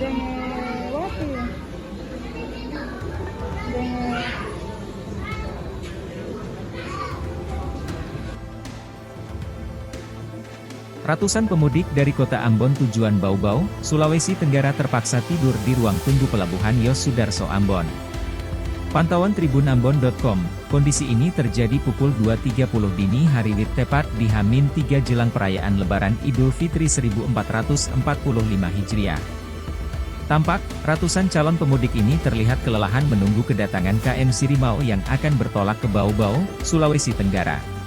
wapi? Denge. Ratusan pemudik dari kota Ambon tujuan Bau-Bau, Sulawesi Tenggara terpaksa tidur di ruang tunggu pelabuhan Yos Sudarso Ambon. Pantauan tribunambon.com, kondisi ini terjadi pukul 2.30 dini hari WIB tepat di H-3 jelang perayaan Lebaran Idul Fitri 1445 Hijriah. Tampak, ratusan calon pemudik ini terlihat kelelahan menunggu kedatangan KM Sirimau yang akan bertolak ke Bau-Bau, Sulawesi Tenggara.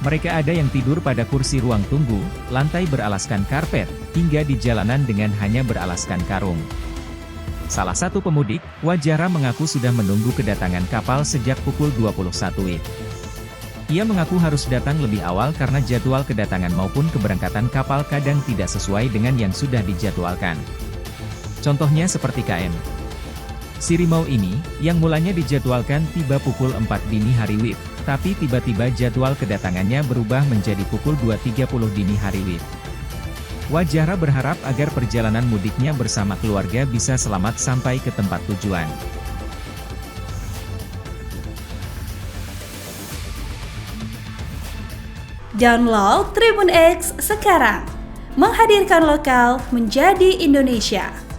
Mereka ada yang tidur pada kursi ruang tunggu, lantai beralaskan karpet, hingga di jalanan dengan hanya beralaskan karung. Salah satu pemudik, Wajara mengaku sudah menunggu kedatangan kapal sejak pukul 21 WIB. Ia mengaku harus datang lebih awal karena jadwal kedatangan maupun keberangkatan kapal kadang tidak sesuai dengan yang sudah dijadwalkan. Contohnya seperti KM Sirimau ini, yang mulanya dijadwalkan tiba pukul 4 dini hari WIB, tapi tiba-tiba jadwal kedatangannya berubah menjadi pukul 2.30 dini hari WIB. Wajara berharap agar perjalanan mudiknya bersama keluarga bisa selamat sampai ke tempat tujuan. Download Tribun X sekarang, menghadirkan lokal menjadi Indonesia.